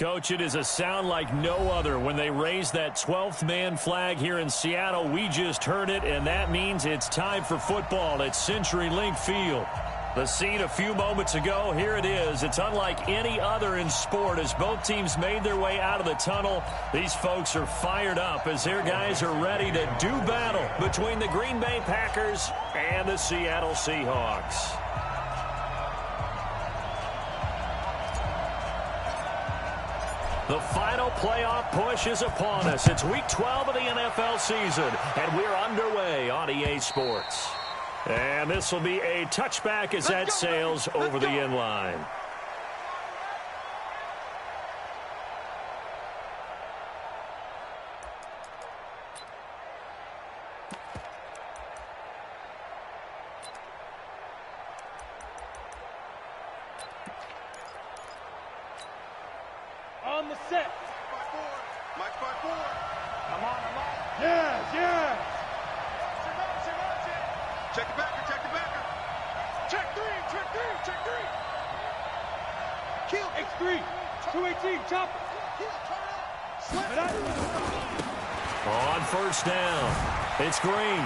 Coach, it is a sound like no other when they raise that 12th man flag here in Seattle. We just heard it, and that means it's time for football at CenturyLink Field. The scene a few moments ago, here it is. It's unlike any other in sport as both teams made their way out of the tunnel. These folks are fired up as their guys are ready to do battle between the Green Bay Packers and the Seattle Seahawks. The final playoff push is upon us. It's Week 12 of the NFL season, and we're underway on EA Sports. And this will be a touchback as that sails over the end line. On the set. Mike by four. I'm on. Yes, yes. Check the backer, check the backer. Check three. Kill. X3. 218, chop. Slap it On first down, it's Green.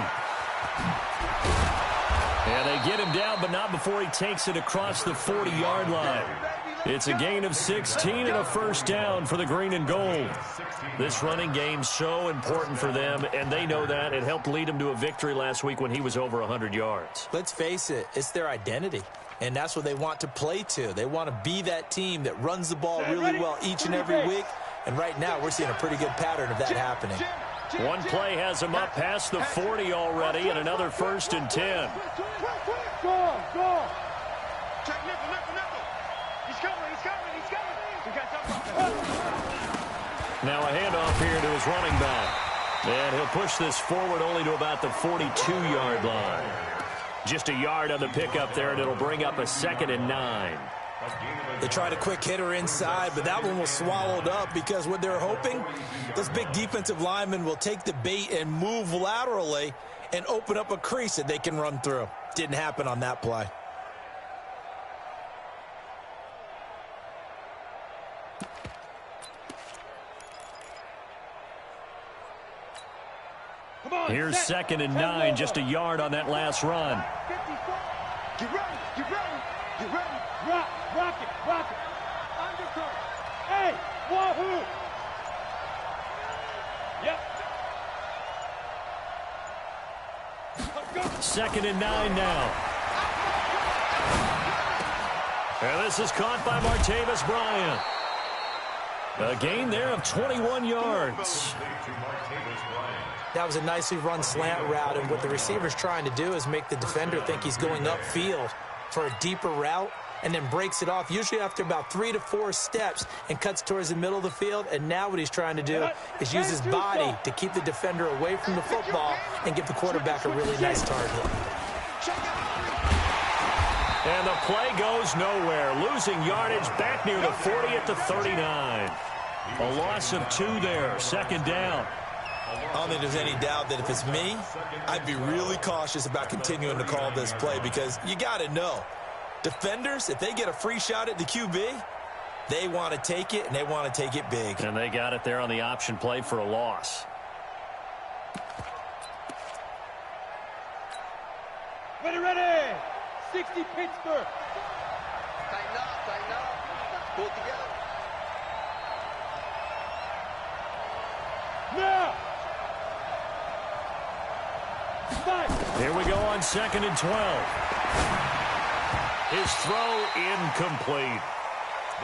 And they get him down, but not before he takes it across the 40-yard line. It's a gain of 16 and a first down for the green and gold. This running game so important for them, and they know that. It helped lead them to a victory last week when he was over 100 yards. Let's face it, it's their identity, and that's what they want to play to. They want to be that team that runs the ball really well each and every week, and right now we're seeing a pretty good pattern of that happening. One play has him up past the 40 already, and another 1st and 10. Go. Check nickel. He's coming. We got something. Now a handoff here to his running back. And he'll push this forward only to about the 42-yard line. Just a yard on the pickup there, and it'll bring up a 2nd and 9. They tried a quick hitter inside, but that one was swallowed up because what they're hoping, those big defensive linemen will take the bait and move laterally and open up a crease that they can run through. Didn't happen on that play. Here's 2nd and 9, just a yard on that last run. Get ready. Rock it. Undercut. Hey, wahoo. Yep. 2nd and 9 now. And this is caught by Martavis Bryant. A gain there of 21 yards. That was a nicely run slant route, and what the receiver's trying to do is make the defender think he's going upfield for a deeper route and then breaks it off, usually after about 3 to 4 steps, and cuts towards the middle of the field. And now what he's trying to do is use his body to keep the defender away from the football and give the quarterback a really nice target. And the play goes nowhere, losing yardage back near the 40 at the 39. A loss of 2 there, 2nd down. I don't think there's any doubt that if it's me, I'd be really cautious about continuing to call this play, because you got to know, defenders, if they get a free shot at the QB, they want to take it, and they want to take it big. And they got it there on the option play for a loss. Ready. 60 Pittsburgh. Tighten up. Pull it together. Now. Here we go on 2nd and 12. His throw incomplete.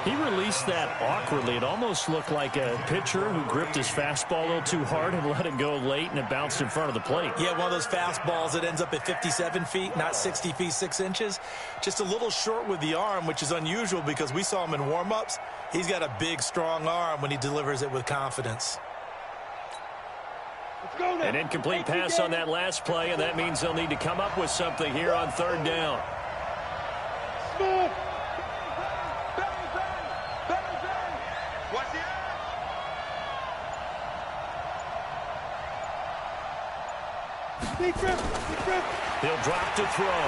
He released that awkwardly. It almost looked like a pitcher who gripped his fastball a little too hard and let it go late, and it bounced in front of the plate. Yeah, one of those fastballs that ends up at 57 feet, not 60 feet, 6 inches. Just a little short with the arm, which is unusual because we saw him in warm-ups. He's got a big, strong arm when he delivers it with confidence. An incomplete pass on that last play, and that means they'll need to come up with something here on 3rd down. Watch it. He'll drop to throw.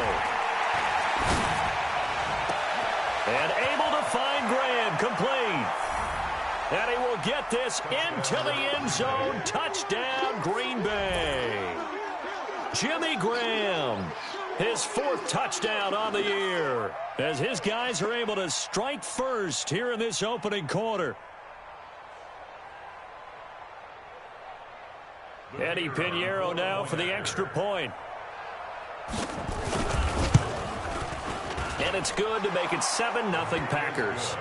And able to find Graham, complete. And he will get this into the end zone. Touchdown, Green Bay. Jimmy Graham, his 4th touchdown on the year, as his guys are able to strike first here in this opening quarter. Eddie Pinheiro now for the extra point. And it's good to make it 7-0 Packers.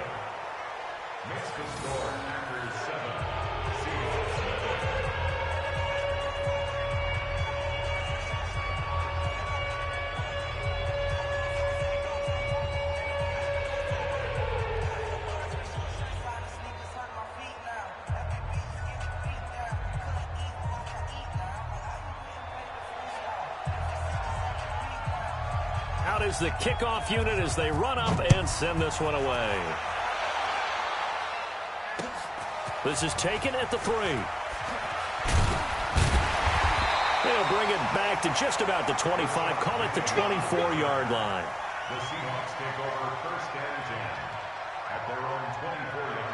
Out is the kickoff unit as they run up and send this one away. This is taken at the 3. They'll bring it back to just about the 25. Call it the 24-yard line. The Seahawks take over 1st and 10 at their own 24-yard line.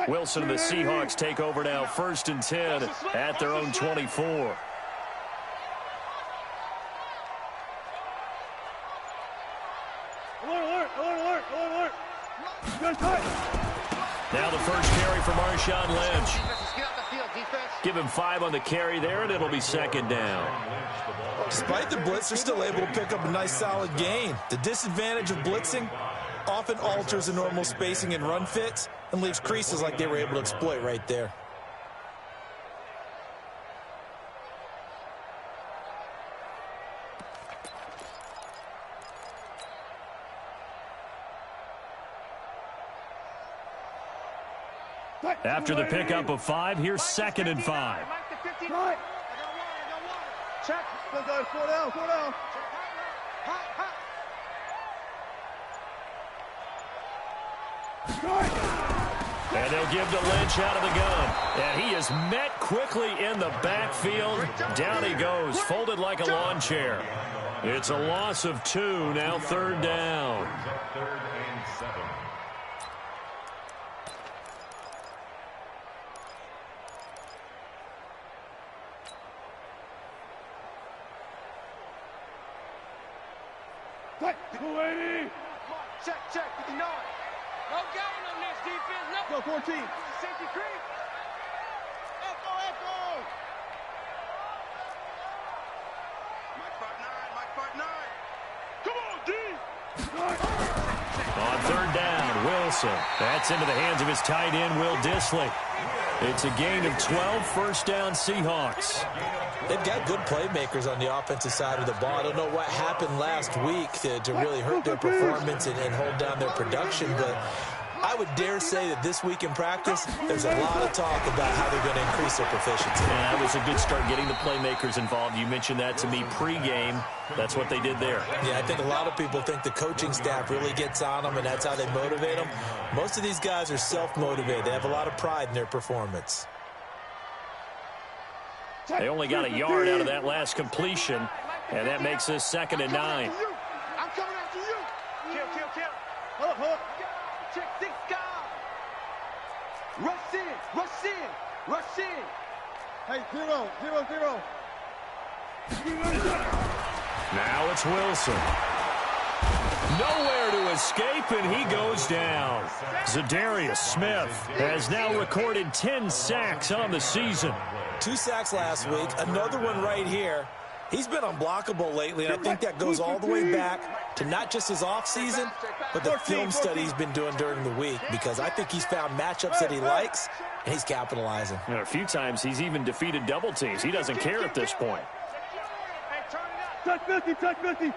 Wilson and the Seahawks take over now 1st and 10 at their own 24. Alert, alert, alert, alert, alert. Now the first carry for Marshawn Lynch. Give him 5 on the carry there, and it'll be 2nd down. Despite the blitz, they're still able to pick up a nice solid gain. The disadvantage of blitzing often alters the normal spacing and run fits and leaves creases like they were able to exploit right there. After the pickup of 5, here's 2nd and 5. Check. Slow down, slow down, slow down. And they'll give to Lynch out of the gun. And he is met quickly in the backfield. Down he goes, folded like a lawn chair. It's a loss of 2, now 3rd down. 3rd and 7. Check, check, 59. No gain on this defense. Go 14. Safety creep. Echo, echo. Mike Part 9, Mike Part 9. Come on, D. On 3rd down, Wilson. That's into the hands of his tight end, Will Dissly. It's a gain of 12, 1st down Seahawks. They've got good playmakers on the offensive side of the ball. I don't know what happened last week to really hurt their performance and hold down their production, but I would dare say that this week in practice, there's a lot of talk about how they're going to increase their proficiency. And that was a good start getting the playmakers involved. You mentioned that to me pregame. That's what they did there. Yeah, I think a lot of people think the coaching staff really gets on them, and that's how they motivate them. Most of these guys are self-motivated. They have a lot of pride in their performance. They only got a yard out of that last completion, and that makes this 2nd and 9. I'm coming after you. Kill, kill, kill. Hold up, hold up. Check 6 guys. Rush in, rush in, rush in. Hey, 0, 0, 0. Now it's Wilson. Nowhere to escape, and he goes down. Zadarius Smith has now recorded 10 sacks on the season. 2 sacks last week, another one right here. He's been unblockable lately, and I think that goes all the way back to not just his offseason, but the film study he's been doing during the week, because I think he's found matchups that he likes, and he's capitalizing. And a few times he's even defeated double teams. He doesn't care at this point. Touch 50, touch 50. Hey,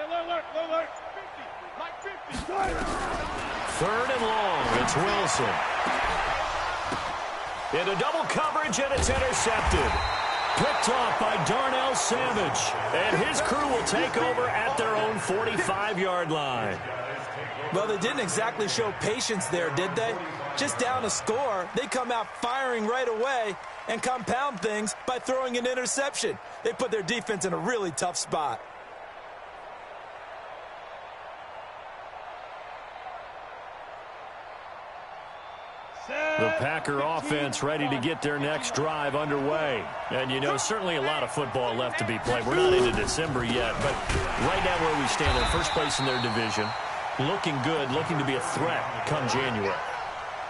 alert, alert. 50, Mike 50. 3rd and long, it's Wilson. Into double coverage, and it's intercepted. Picked off by Darnell Savage. And his crew will take over at their own 45-yard line. Well, they didn't exactly show patience there, did they? Just down a score, they come out firing right away and compound things by throwing an interception. They put their defense in a really tough spot. The Packer offense ready to get their next drive underway. And, you know, certainly a lot of football left to be played. We're not into December yet, but right now where we stand, they're first place in their division. Looking good, looking to be a threat come January.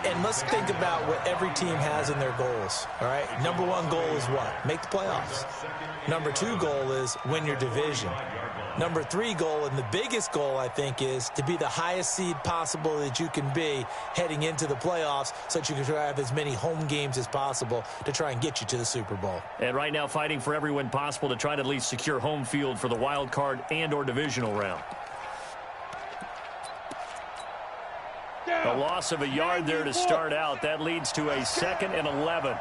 And let's think about what every team has in their goals, all right? Number one goal is what? Make the playoffs. Number two goal is win your division. Number three goal, and the biggest goal, I think, is to be the highest seed possible that you can be heading into the playoffs so that you can have as many home games as possible to try and get you to the Super Bowl. And right now fighting for every win possible to try to at least secure home field for the wild card and or divisional round. A loss of a yard there to start out. That leads to a 2nd and 11.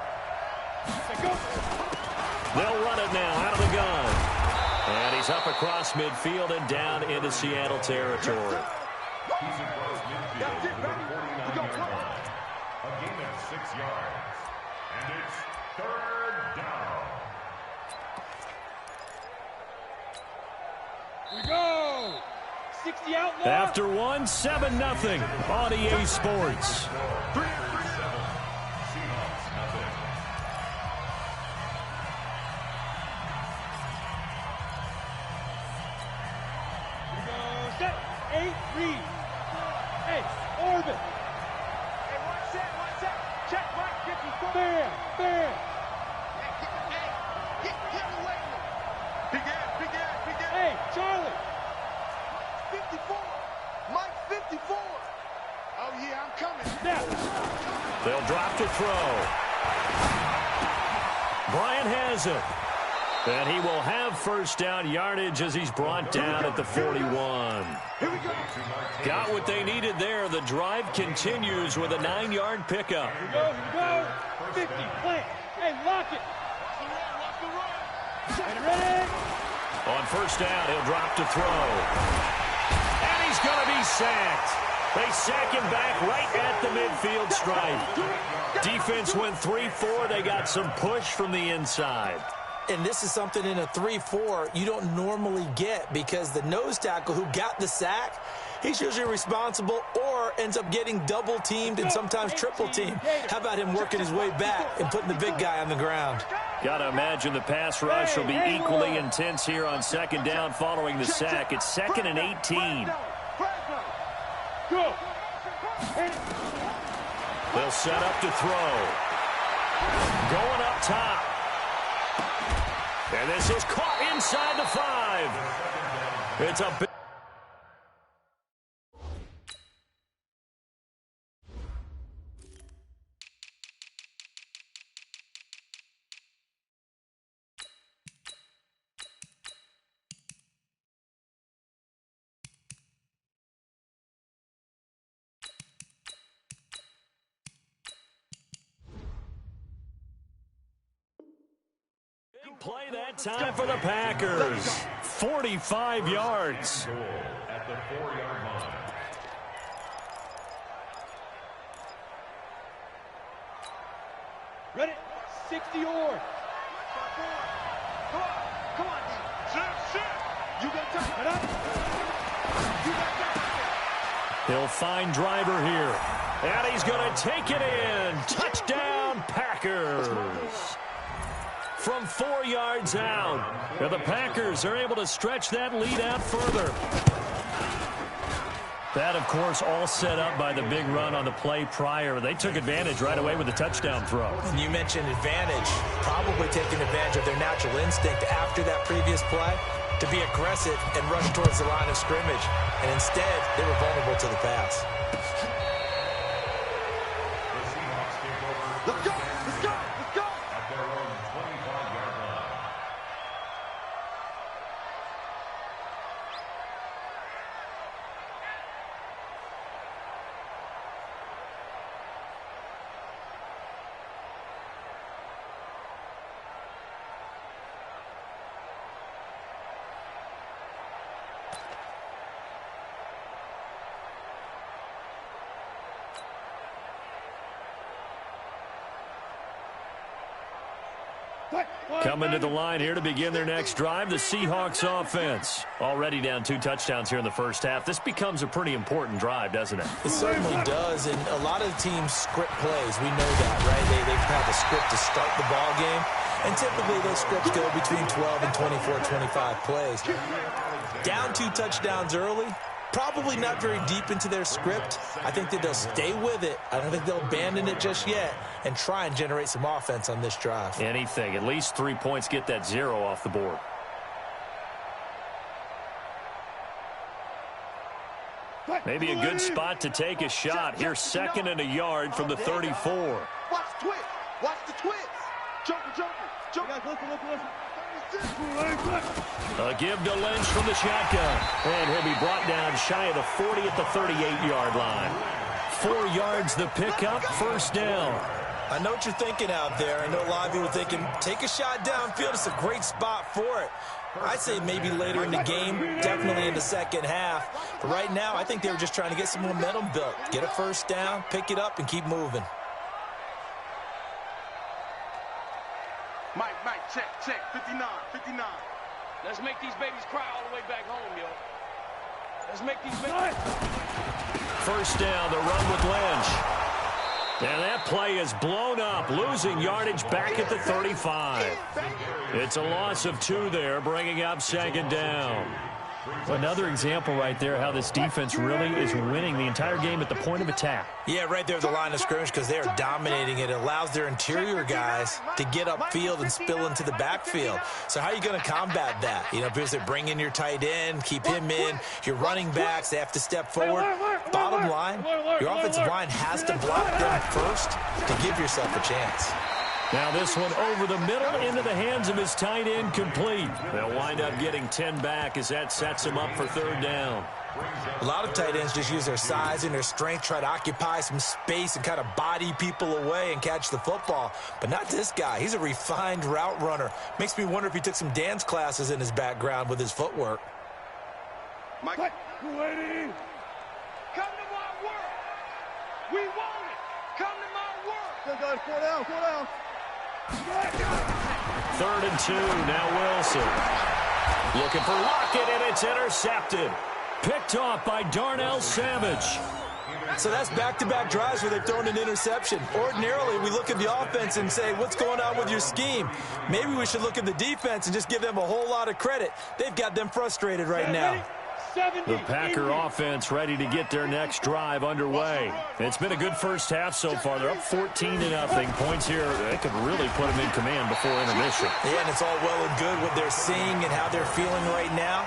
They'll run it now out of the gun. And he's up across midfield and down into Seattle territory. He's across midfield to the 49-yard line. A gain of 6 yards. And it's 3rd down. We go. 60 out low. After one, 7-0 on EA Sports. 3-7. Seahawks nothing. We go. Set. 8 read. Hey, orbit. Hey, watch that. Check right 54. Bam. Bam. Hey, get away with it. Big ass. Hey, Charlie. 54. Mike 54. Oh, yeah, I'm coming. Now. They'll drop to throw. Bryant has it. And he will have first down yardage as he's brought down at the 41. Here we go. Got what they needed there. The drive continues with a 9-yard pickup. Here we go. 50. Plant. Hey, lock it. Get ready. On first down, he'll drop to throw. And he's going to be sacked. They sack him back right at the midfield stripe. Defense went 3-4. They got some push from the inside. And this is something in a 3-4 you don't normally get because the nose tackle who got the sack, he's usually responsible or ends up getting double teamed and sometimes triple teamed. How about him working his way back and putting the big guy on the ground? Got to imagine the pass rush will be equally intense here on 2nd down following the sack. It's 2nd and 18. Go. They'll set up to throw. Going up top. And this is caught inside the 5. It's a big... play that time for the Packers. 45 yards. Goal at the 4-yard line. Ready. 60 or. Come on, D. You got time. Head up. You got time. He'll find driver here. And he's going to take it in. Touchdown, Packers. From 4 yards out. Now the Packers are able to stretch that lead out further. That, of course, all set up by the big run on the play prior. They took advantage right away with the touchdown throw. And you mentioned advantage, probably taking advantage of their natural instinct after that previous play to be aggressive and rush towards the line of scrimmage. And instead, they were vulnerable to the pass. The Seahawks take over. Let's go. Let's go. Let's go. At their own 25-yard line. Coming to the line here to begin their next drive, the Seahawks offense. Already down 2 touchdowns here in the first half. This becomes a pretty important drive, doesn't it? It certainly does, and a lot of the teams script plays. We know that, right? They have a script to start the ball game, and typically those scripts go between 12 and 24, 25 plays. Down 2 touchdowns early, probably not very deep into their script. I think that they'll stay with it. I don't think they'll abandon it just yet and try and generate some offense on this drive. Anything. At least 3 points, get that 0 off the board. Maybe a good spot to take a shot. Here's 2nd and a yard from the 34. Watch the twist. Watch the twist. Joker. A give to Lynch from the shotgun. And he'll be brought down shy of the 40 at the 38-yard line. 4 yards the pickup, first down. I know what you're thinking out there. I know a lot of you are thinking, take a shot downfield. It's a great spot for it. I'd say maybe later in the game, definitely in the second half. But right now, I think they were just trying to get some momentum built. Get a first down, pick it up, and keep moving. Mike, check. 59. Let's make these babies cry all the way back home, yo. Let's make these babies... First down, the run with Lynch. And that play is blown up, losing yardage back at the 35. It's a loss of 2 there, bringing up 2nd down. Another example right there how this defense really is winning the entire game at the point of attack. Yeah, right there at the line of scrimmage because they are dominating it. It allows their interior guys to get upfield and spill into the backfield. So how are you going to combat that? You know, because they bring in your tight end, keep him in. Your running backs, they have to step forward. Bottom line, your offensive line has to block them first to give yourself a chance. Now this one over the middle into the hands of his tight end, complete. They'll wind up getting 10 back as that sets him up for 3rd down. A lot of tight ends just use their size and their strength, try to occupy some space and kind of body people away and catch the football. But not this guy. He's a refined route runner. Makes me wonder if he took some dance classes in his background with his footwork. Mike, Ready? Come to my work. We want it. Come to my work. 4 down. 3rd and 2, now Wilson. Looking for Lockett, and it's intercepted. Picked off by Darnell Savage. So that's back-to-back drives where they've thrown an interception. Ordinarily, we look at the offense and say, what's going on with your scheme? Maybe we should look at the defense and just give them a whole lot of credit. They've got them frustrated right now. The Packer offense ready to get their next drive underway. It's been a good first half so far. They're up 14-0. Points here, they could really put them in command before intermission. Yeah, and it's all well and good what they're seeing and how they're feeling right now.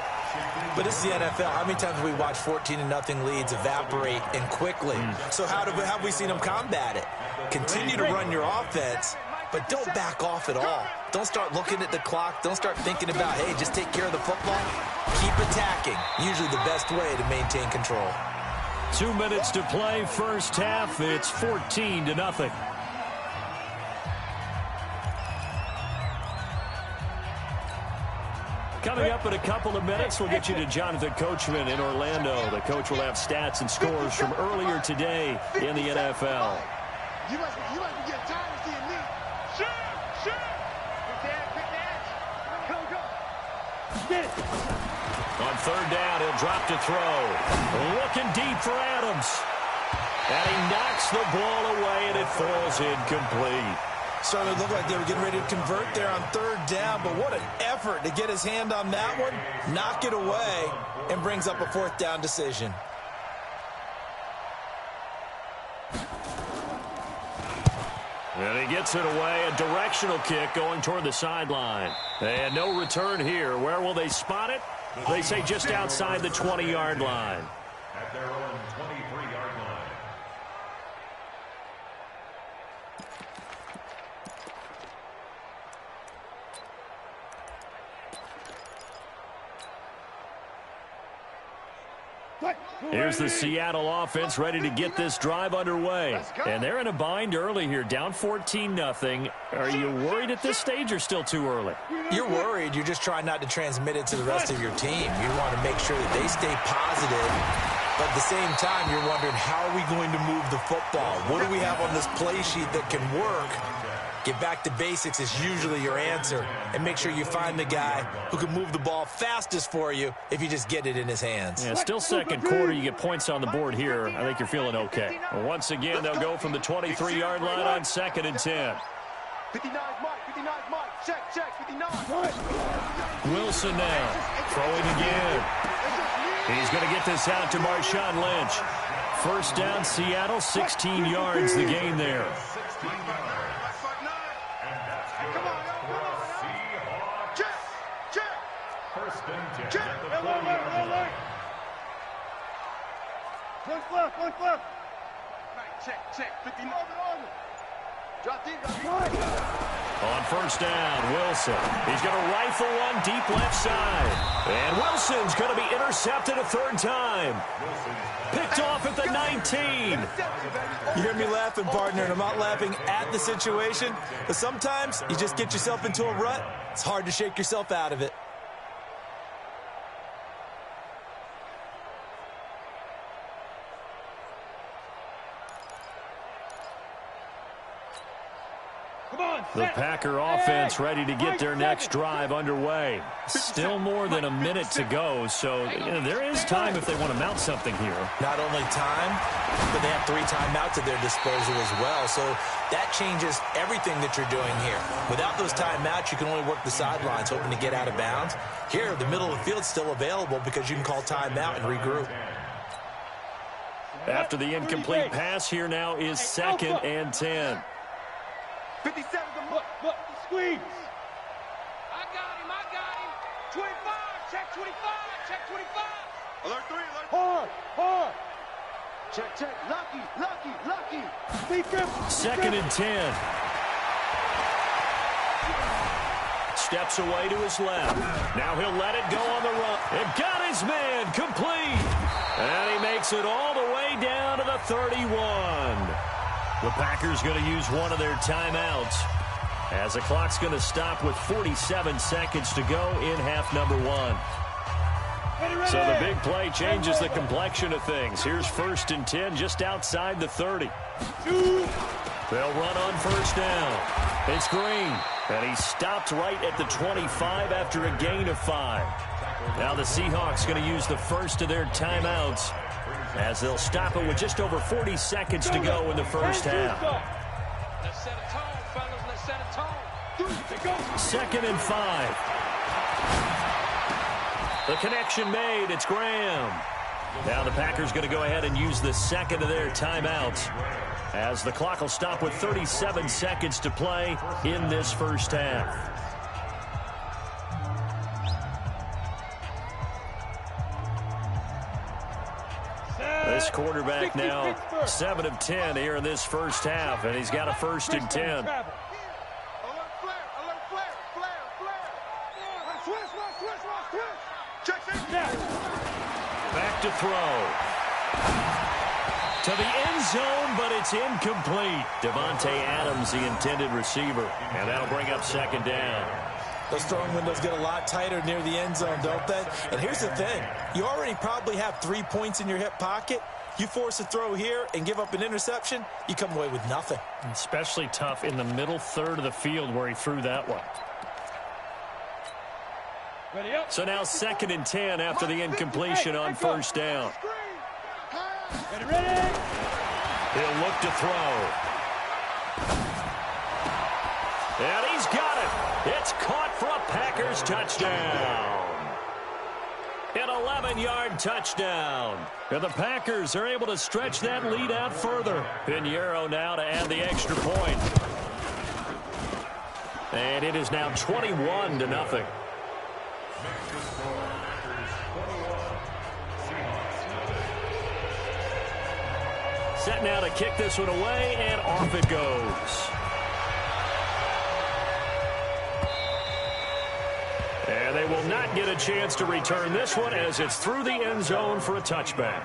But this is the NFL. How many times have we watched 14-0 leads evaporate and quickly? So how have we seen them combat it? Continue to run your offense, but don't back off at all. Don't start looking at the clock. Don't start thinking about, hey, just take care of the football. Keep attacking. Usually the best way to maintain control. 2 minutes to play, first half. It's 14-0. Coming up in a couple of minutes, we'll get you to Jonathan Coachman in Orlando. The coach will have stats and scores from earlier today in the NFL. You must be getting tired of seeing me. Shoot! Quick dance. Go. Get it. On 3rd down, he'll drop to throw. Looking deep for Adams. And he knocks the ball away, and it falls incomplete. Certainly looked like they were getting ready to convert there on 3rd down, but what an effort to get his hand on that one, knock it away, and brings up a 4th down decision. And he gets it away, a directional kick going toward the sideline. And no return here. Where will they spot it? They say just outside the 20-yard line. At their own 23-yard line. Here's the Seattle offense ready to get this drive underway. And they're in a bind early here, down 14-0. Are you worried at this stage or still too early? You're worried. You're just trying not to transmit it to the rest of your team. You want to make sure that they stay positive. But at the same time, you're wondering, how are we going to move the football? What do we have on this play sheet that can work? Get back to basics is usually your answer, and make sure you find the guy who can move the ball fastest for you if you just get it in his hands. Yeah, still second quarter. You get points on the board here. I think you're feeling okay. Well, once again, they'll go from the 23-yard line on 2nd and 10. 59 Mike, check, 59. Wilson now, throwing again. He's going to get this out to Marshawn Lynch. First down, Seattle, 16 yards the gain there. Look left. Check, 59. Drop deep. On first down, Wilson. He's going to rifle one deep left side. And Wilson's going to be intercepted a third time. Picked off at the 19. You hear me laughing, partner, and I'm not laughing at the situation, but sometimes you just get yourself into a rut. It's hard to shake yourself out of it. The Packer offense ready to get their next drive underway. Still more than a minute to go, so there is time if they want to mount something here. Not only time, but they have 3 timeouts at their disposal as well, so that changes everything that you're doing here. Without those timeouts, you can only work the sidelines, hoping to get out of bounds. Here, the middle of the field's still available because you can call timeout and regroup. After the incomplete pass, here now is 2nd and 10. 57, look, squeeze. I got him. 25, check 25. Alert 3, hard. Check, lucky. Second and 10. Steps away to his left. Now he'll let it go on the run. And got his man complete. And he makes it all the way down to the 31. The Packers going to use one of their timeouts as the clock's going to stop with 47 seconds to go in half number 1. So the big play changes the complexion of things. Here's 1st and 10 just outside the 30. They'll run on first down. It's Green, and he stopped right at the 25 after a gain of 5. Now the Seahawks going to use the first of their timeouts as they'll stop it with just over 40 seconds to go in the first half. Let's set a tone, fellas. Let's set a tone. 2nd and 5. The connection made. It's Graham. Now the Packers going to go ahead and use the second of their timeouts as the clock will stop with 37 seconds to play in this first half. This quarterback now 7 of 10 here in this first half, and he's got a 1st and 10. Alert flare. Switch. Back to throw. To the end zone, but it's incomplete. Devontae Adams, the intended receiver, and that'll bring up 2nd down. Those throwing windows get a lot tighter near the end zone, don't they? And here's the thing. You already probably have 3 points in your hip pocket. You force a throw here and give up an interception, you come away with nothing. Especially tough in the middle third of the field where he threw that one. So now 2nd and 10 after the incompletion on first down. He'll look to throw. And he's got it. It's caught for a Packers touchdown. An 11-yard touchdown. And the Packers are able to stretch that lead out further. Pinheiro now to add the extra point. And it is now 21-0. Set now to kick this one away, and off it goes. And they will not get a chance to return this one as it's through the end zone for a touchback.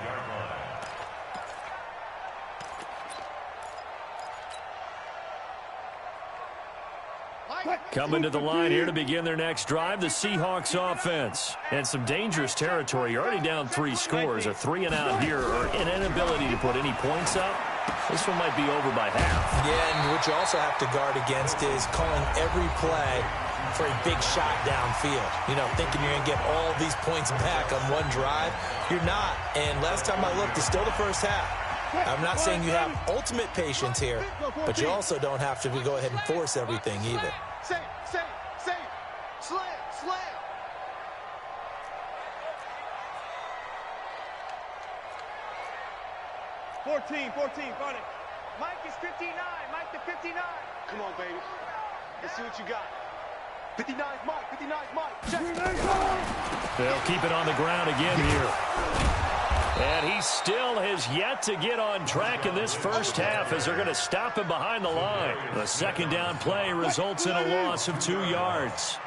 Coming to the line here to begin their next drive, the Seahawks offense. And some dangerous territory. You're already down 3 scores. A 3-and-out here or an inability to put any points up. This one might be over by half. Yeah, and what you also have to guard against is calling every play for a big shot downfield. You know, thinking you're going to get all these points back on one drive. You're not. And last time I looked, it's still the first half. I'm not saying you have ultimate patience here, but you also don't have to go ahead and force everything either. Same. Slam. 14, run it. Mike is 59. Mike to 59. Come on, baby. Let's see what you got. 59's Mike. Check. They'll keep it on the ground again here. And he still has yet to get on track in this first half as they're going to stop him behind the line. The second down play results in a loss of 2 yards.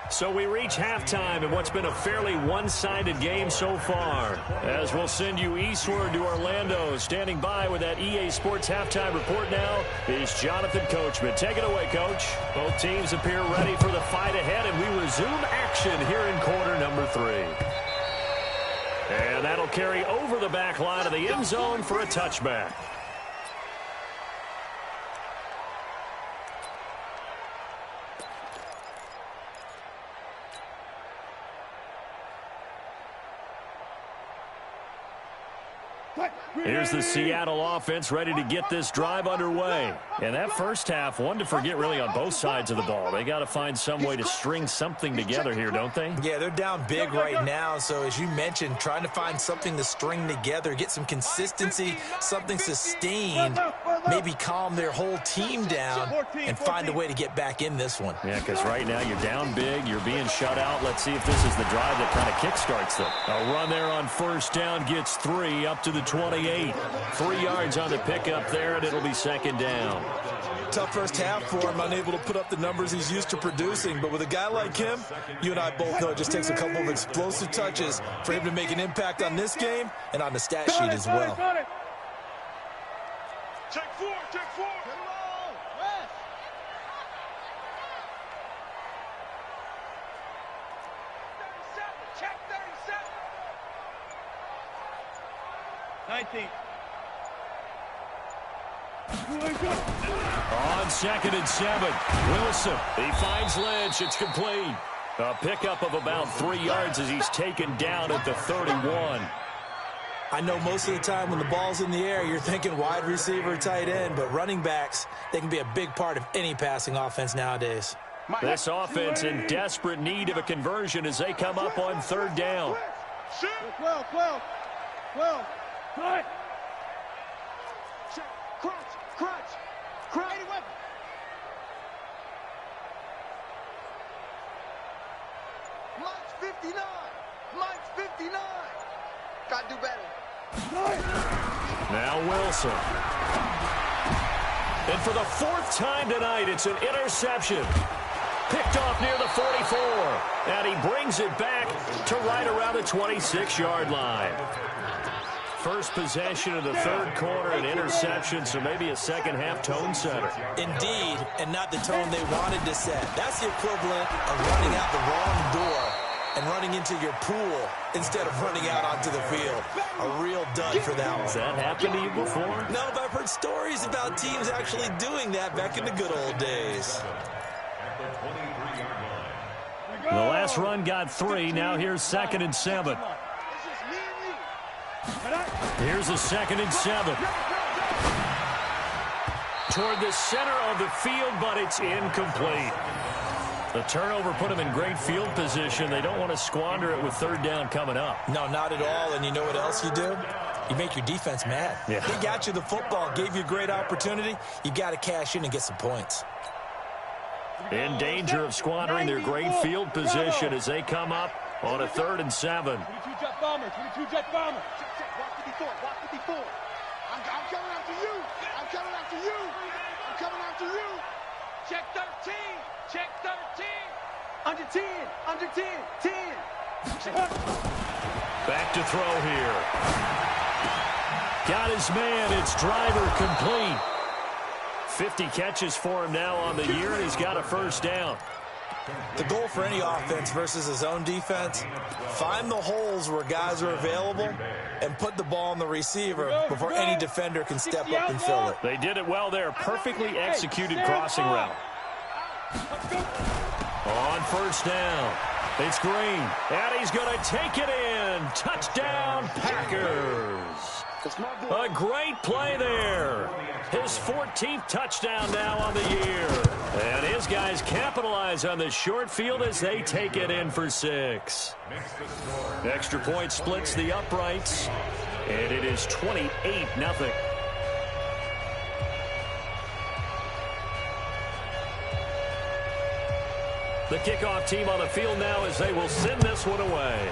So we reach halftime in what's been a fairly one-sided game so far. As we'll send you eastward to Orlando. Standing by with that EA Sports halftime report now is Jonathan Coachman. Take it away, Coach. Both teams appear ready for the fight ahead, and we resume action here in quarter number 3. And that'll carry over the back line of the end zone for a touchback. Here's the Seattle offense ready to get this drive underway. And that first half, one to forget really on both sides of the ball. They got to find some way to string something together here, don't they? Yeah, they're down big right now. So as you mentioned, trying to find something to string together, get some consistency, something sustained, maybe calm their whole team down and find a way to get back in this one. Yeah, because right now you're down big, you're being shut out. Let's see if this is the drive that kind of kickstarts them. A run there on first down gets 3 up to the 28. 3 yards on the pickup there, and it'll be second down. Tough first half for him, unable to put up the numbers he's used to producing. But with a guy like him, you and I both know it just takes a couple of explosive touches for him to make an impact on this game and on the stat sheet as well. Check four. Come on, rest. 37, check 37. 19. On 2nd and 7, Wilson. He finds Lynch. It's complete. A pickup of about 3 yards as he's taken down at the 31. I know most of the time when the ball's in the air, you're thinking wide receiver, tight end, but running backs, they can be a big part of any passing offense nowadays. This offense in desperate need of a conversion as they come up on 3rd down. 12. Right. Crunch. Mike's 59. Gotta do better. Now Wilson. And for the 4th time tonight, it's an interception. Picked off near the 44. And he brings it back to right around the 26-yard line. First possession of the 3rd quarter, an interception, so maybe a second-half tone setter. Indeed, and not the tone they wanted to set. That's the equivalent of running out the wrong door and running into your pool instead of running out onto the field. A real dud for that one. Has that happened to you before? No, but I've heard stories about teams actually doing that back in the good old days. The last run got 3. Now here's 2nd and 7. Here's a 2nd and 7. Toward the center of the field, but it's incomplete. The turnover put them in great field position. They don't want to squander it with 3rd down coming up. No, not at all. And you know what else you do? You make your defense mad. Yeah. They got you the football, gave you a great opportunity. You got to cash in and get some points. In danger of squandering their great field position as they come up on a 3rd and 7. 22 jet bomber. Watch 54. I'm coming after you. Check 13. Under 10. 10. Back to throw here. Got his man. It's Driver complete. 50 catches for him now on the year, and he's got a 1st down. The goal for any offense versus a zone defense, find the holes where guys are available and put the ball on the receiver before any defender can step up and fill it. They did it well there. Perfectly executed crossing route. On first down, it's Green, and he's going to take it in. Touchdown, Packers. A great play there. His 14th touchdown now on the year. And his guys capitalize on the short field as they take it in for 6. Extra point splits the uprights, and it is 28-0. The kickoff team on the field now as they will send this one away.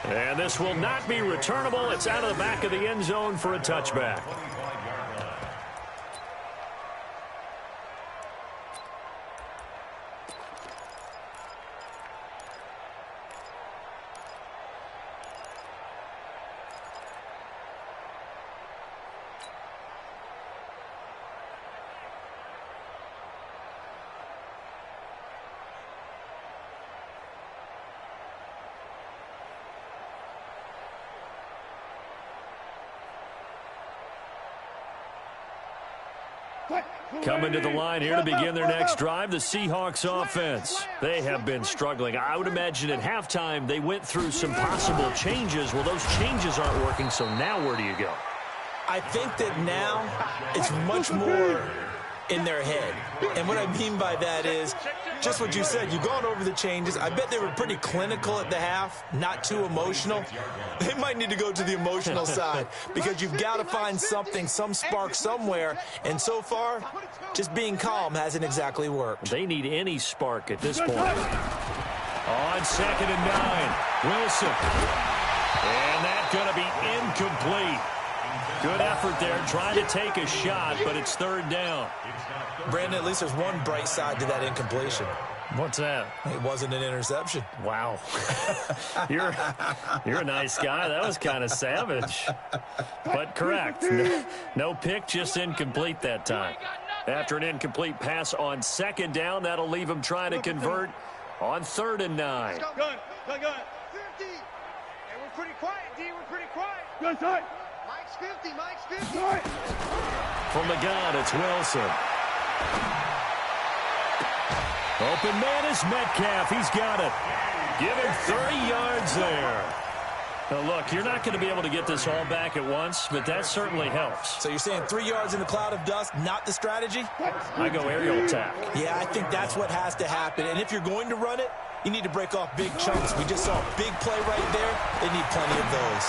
And this will not be returnable. It's out of the back of the end zone for a touchback. Coming to the line here to begin their next drive, the Seahawks offense. They have been struggling. I would imagine at halftime they went through some possible changes. Well, those changes aren't working, so now where do you go? I think that now it's much more in their head. And what I mean by that is just what you said. You've gone over the changes. I bet they were pretty clinical at the half, not too emotional. They might need to go to the emotional side because you've got to find something, some spark somewhere. And so far, just being calm hasn't exactly worked. They need any spark at this point. On 2nd and 9, Wilson. And that's going to be incomplete. Good effort there, trying to take a shot, but it's 3rd down. Brandon, at least there's one bright side to that incompletion. What's that? It wasn't an interception. Wow. You're a nice guy. That was kind of savage. But correct. No pick, just incomplete that time. After an incomplete pass on 2nd down, that'll leave him trying to convert on 3rd and 9. Gun. 50. Hey, we're pretty quiet, D. We're pretty quiet. Good side. Mike's 50. From the gun, it's Wilson. Open man is Metcalf. He's got it. Give him 30 yards there. Now, look, you're not going to be able to get this all back at once, but that certainly helps. So you're saying 3 yards in a cloud of dust, not the strategy? I go aerial attack. Yeah, I think that's what has to happen. And if you're going to run it, you need to break off big chunks. We just saw a big play right there. They need plenty of those.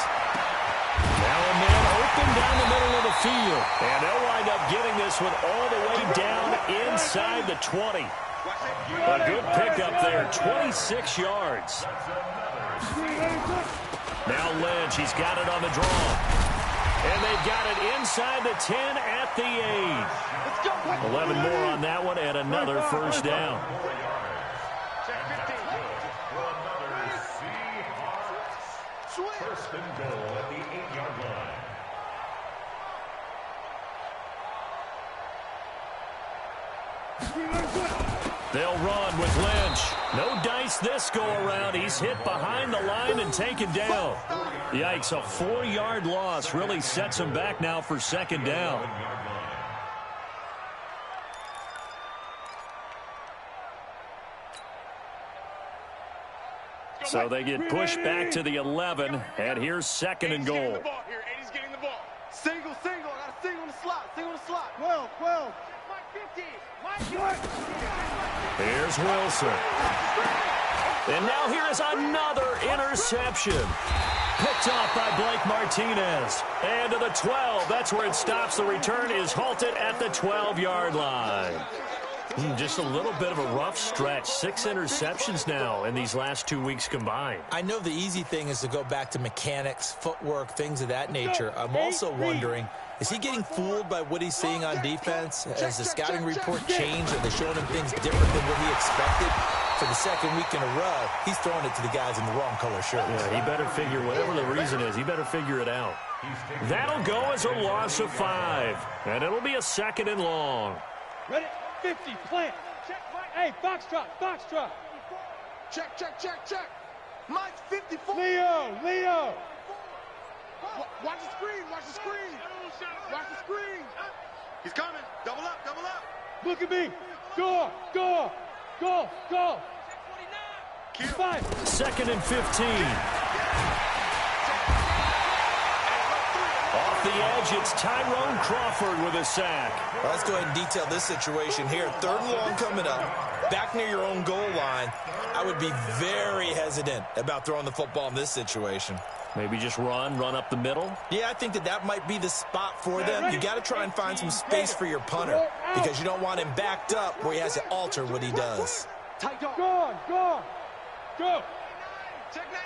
Now a man open down the middle of the field. And they'll wind up getting this one all the way down inside the 20. A good pickup there, 26 yards. Now Lynch, he's got it on the draw. And they've got it inside the 10 at the 8. 11 more on that one and another 1st down. First and goal at the 8-yard line. They'll run with Lynch. No dice this go-around. He's hit behind the line and taken down. Yikes, a 4-yard loss really sets him back now for 2nd down. So they get pushed back to the 11, and here's 2nd and goal. He's getting the ball. Single. I got a single in the slot. 12. Mike 50. Here's Wilson. And now here is another interception. Picked off by Blake Martinez. And to the 12. That's where it stops. The return is halted at the 12-yard line. Just a little bit of a rough stretch. 6 interceptions now in these last 2 weeks combined. I know the easy thing is to go back to mechanics, footwork, things of that nature. I'm also wondering, is he getting fooled by what he's seeing on defense? Has the scouting report changed? Are they showing him things different than what he expected? For the 2nd week in a row, he's throwing it to the guys in the wrong color shirts. Yeah, he better figure, whatever the reason is, he better figure it out. That'll go as a loss of 5, and it'll be a 2nd and long. Ready? 50, plant. Check, Mike. Hey, foxtrot, foxtrot. Check, check, check, check. Mike's 54. Leo. Watch the screen, watch the screen. Watch the screen. He's coming. Double up, double up. Look at me. Go. Five. 2nd and 15. Off the edge, it's Tyrone Crawford with a sack. Well, let's go ahead and detail this situation here. 3rd and long coming up, back near your own goal line. I would be very hesitant about throwing the football in this situation. Maybe just run up the middle. Yeah, I think that might be the spot for them. You got to try and find some space for your punter because you don't want him backed up where he has to alter what he does. Go. Check 99.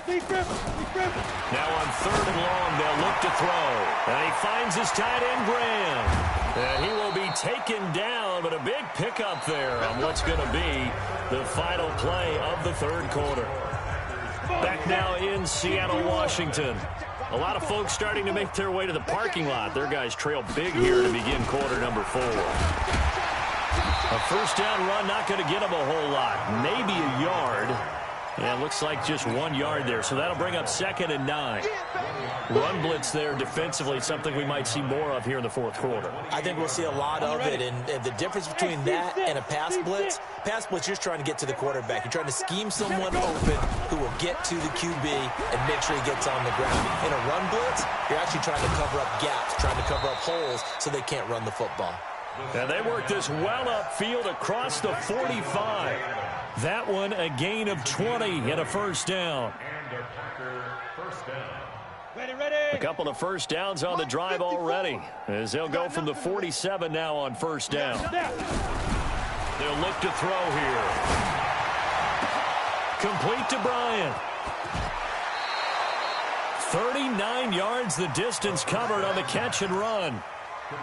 Steve Griffin. Now on 3rd and long, they'll look to throw. And he finds his tight end, Graham. And he will be taken down, but a big pickup there on what's going to be the final play of the 3rd quarter. Back now in Seattle, Washington. A lot of folks starting to make their way to the parking lot. Their guys trail big here to begin quarter number 4. A 1st down run, not going to get them a whole lot. Maybe a yard. Yeah, it looks like just 1 yard there. So that'll bring up 2nd and 9. Run blitz there defensively, something we might see more of here in the 4th quarter. I think we'll see a lot of it. And the difference between that and a pass blitz, you're just trying to get to the quarterback. You're trying to scheme someone open who will get to the QB and make sure he gets on the ground. In a run blitz, you're actually trying to cover up gaps, trying to cover up holes so they can't run the football. And they work this well upfield across the 45. That one a gain of 20 and a 1st down. Ready. A couple of 1st downs on the drive already as they'll go from the 47 now on 1st down. They'll look to throw here. Complete to Bryant. 39 yards the distance covered on the catch and run.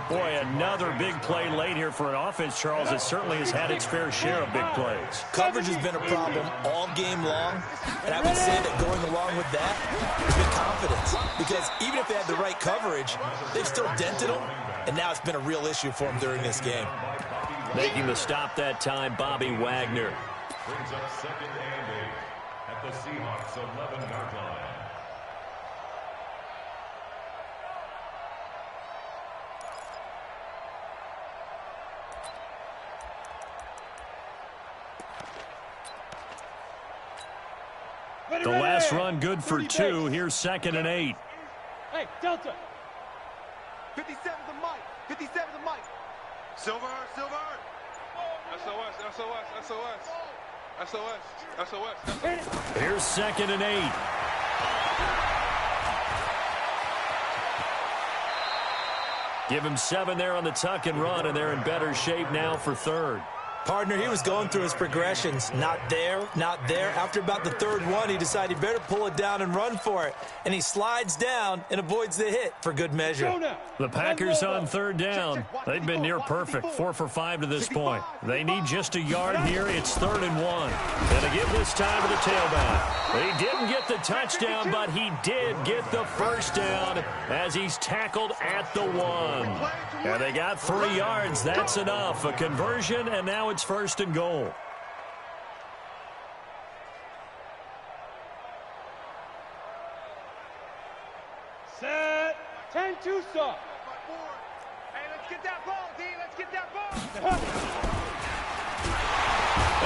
Boy, another big play late here for an offense, Charles, that certainly has had its fair share of big plays. Coverage has been a problem all game long, and I would say that going along with that has been confidence. Because even if they had the right coverage, they've still dented them, and now it's been a real issue for them during this game. Making the stop that time, Bobby Wagner. Brings up 2nd and 8 at the Seahawks 11-yard line. The last run good for 2. Here's 2nd and 8. Hey, Delta. 57's the Mike. 57's the Mike. Silver. SOS. Here's 2nd and 8. Give him 7 there on the tuck and run, and they're in better shape now for 3rd. Partner, he was going through his progressions. Not there. After about the 3rd one, he decided he better pull it down and run for it. And he slides down and avoids the hit for good measure. The Packers on 3rd down. They've been near perfect, 4 for 5 to this point. They need just a yard here. It's 3rd and 1. And they give this time to the tailback. He didn't get the touchdown, but he did get the 1st down as he's tackled at the 1. And they got 3 yards. That's enough. A conversion, and now it's 1st and goal. Set. 10-2 stop. Hey, let's get that ball, D. Let's get that ball.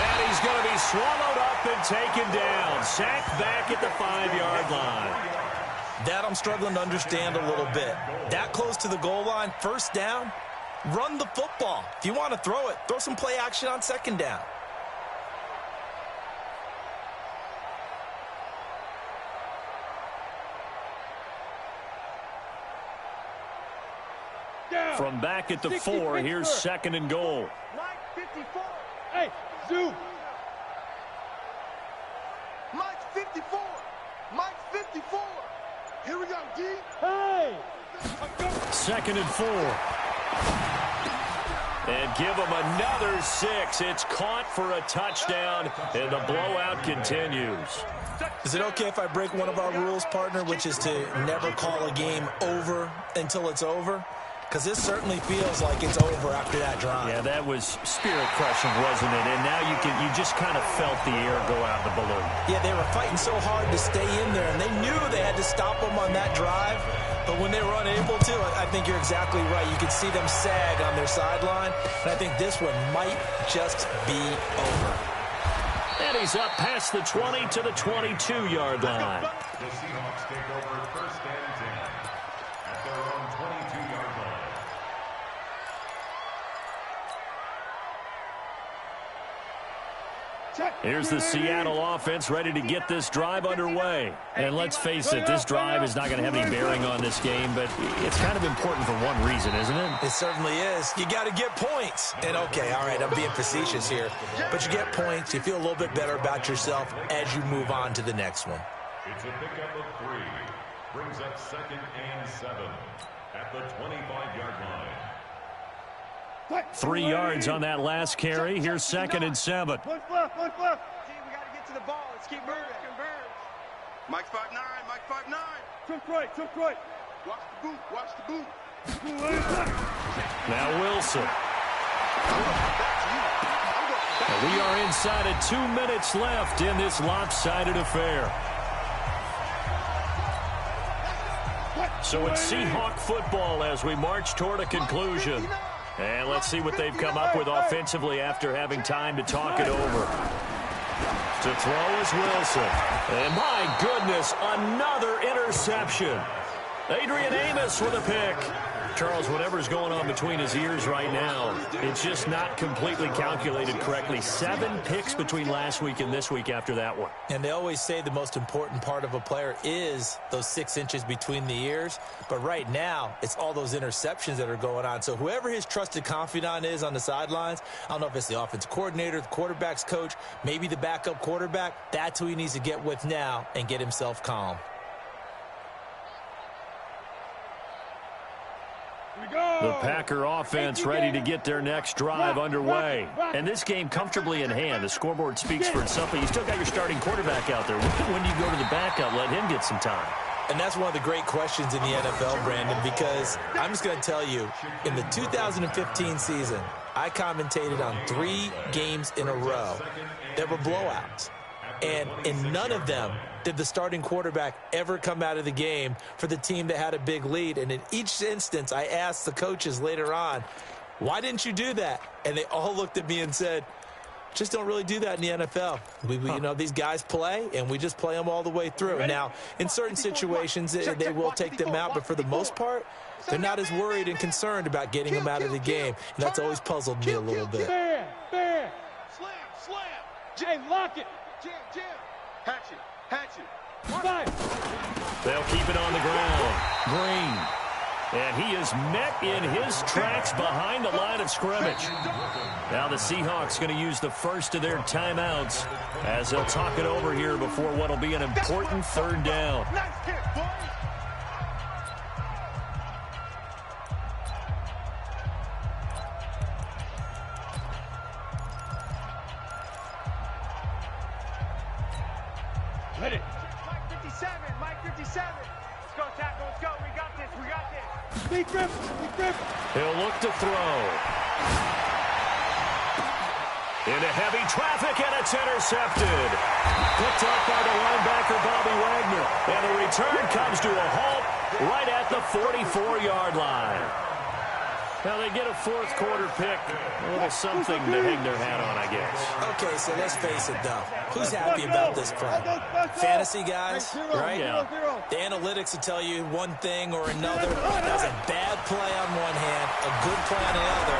And he's going to be swallowed up and taken down. Sacked back at the 5-yard line. That I'm struggling to understand a little bit. That close to the goal line, 1st down, run the football. If you want to throw it, throw some play action on 2nd down. From back at the 4, here's 2nd and goal. Mike 54. Hey, zoom. Mike 54. Mike 54. Here we go, D. Hey. 2nd and 4. And give them another 6. It's caught for a touchdown, and the blowout continues. Is it okay if I break one of our rules, partner, which is to never call a game over until it's over? because this certainly feels like it's over after that drive. Yeah, that was spirit-crushing, wasn't it? And now you just kind of felt the air go out of the balloon. Yeah, they were fighting so hard to stay in there, and they knew they had to stop them on that drive. But when they were unable to, I think you're exactly right. You could see them sag on their sideline, and I think this one might just be over. And he's up past the 20 to the 22-yard line. The Seahawks take over 1st and 10 at their own 22-yard line. Here's the Seattle offense ready to get this drive underway. And let's face it, this drive is not going to have any bearing on this game, but it's kind of important for one reason, isn't it? It certainly is. You got to get points. And, okay, all right, I'm being facetious here. But you get points, you feel a little bit better about yourself as you move on to the next one. It's a pickup of 3. Brings up 2nd and 7 at the 25-yard line. 3 yards on that last carry. Here's 2nd and 7. One fluff. Team, we got to get to the ball. Let's keep moving. Mike's 5'9", Mike 5'9". Took right. Watch the boot. Now Wilson. And we are inside of 2 minutes left in this lopsided affair. So it's Seahawk football as we march toward a conclusion. And let's see what they've come up with offensively after having time to talk it over. To throw is Wilson. And my goodness, another interception. Adrian Amos with a pick. Charles, whatever's going on between his ears right now, it's just not completely calculated correctly. 7 picks between last week and this week after that one. And they always say the most important part of a player is those 6 inches between the ears. But right now, it's all those interceptions that are going on. So whoever his trusted confidant is on the sidelines, I don't know if it's the offensive coordinator, the quarterback's coach, maybe the backup quarterback, that's who he needs to get with now and get himself calm. The Packer offense ready to get their next drive underway. And this game comfortably in hand. The scoreboard speaks for itself, but you still got your starting quarterback out there. When do you go to the backup, let him get some time? And that's one of the great questions in the NFL, Brandon, because I'm just going to tell you, in the 2015 season, I commentated on 3 games in a row that were blowouts. And in none of them did the starting quarterback ever come out of the game for the team that had a big lead. And in each instance, I asked the coaches later on, why didn't you do that? And they all looked at me and said, just don't really do that in the NFL. You know, these guys play, and we just play them all the way through. Now, in certain situations, they will take them out, but for the most part, they're not as worried and concerned about getting them out of the game. And that's always puzzled me a little bit. Fair. Slam. Jay, lock it. Jim. Hatchet. They'll keep it on the ground. Green. And he is met in his tracks behind the line of scrimmage. Now the Seahawks going to use the first of their timeouts as they'll talk it over here before what will be an important 3rd down. Nice kick, boy. Ready. Mike 57. Let's go, tackle. Let's go. We got this. Big grip. He'll look to throw. Into heavy traffic, and it's intercepted. Picked up by the linebacker, Bobby Wagner. And the return comes to a halt right at the 44-yard line. Now they get a 4th quarter pick. A little something to hang their hat on, I guess. Okay, so let's face it, though. Who's happy about this play? Fantasy guys, right? Yeah. The analytics will tell you one thing or another. That was a bad play on one hand, a good play on the other,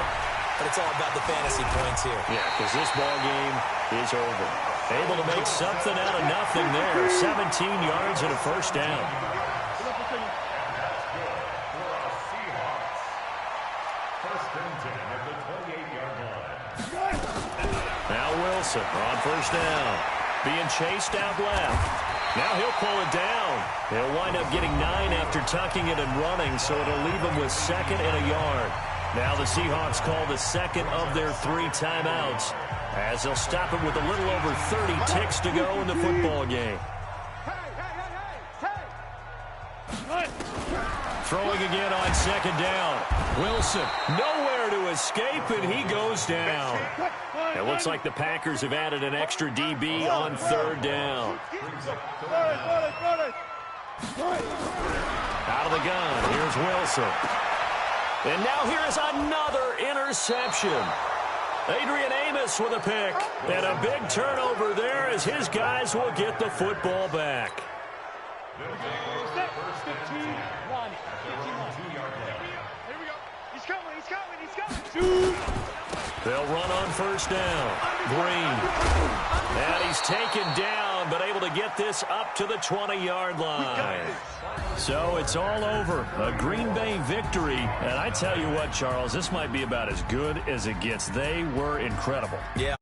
but it's all about the fantasy points here. Yeah, because this ball game is over. Able to make something out of nothing there. 17 yards and a 1st down. Now Wilson on 1st down. Being chased out left. Now he'll pull it down. He'll wind up getting 9 after tucking it and running, so it'll leave him with 2nd and a yard. Now the Seahawks call the 2nd of their 3 timeouts as they'll stop it with a little over 30 ticks to go in the football game. Throwing again on second down. Wilson, nowhere to escape, and he goes down. It looks like the Packers have added an extra DB on third down. Out of the gun, here's Wilson. And now here is another interception. Adrian Amos with a pick. And a big turnover there as his guys will get the football back. They'll run on first down. Green. And he's taken down, but able to get this up to the 20-yard line. So it's all over. A Green Bay victory. And I tell you what, Charles, this might be about as good as it gets. They were incredible. Yeah.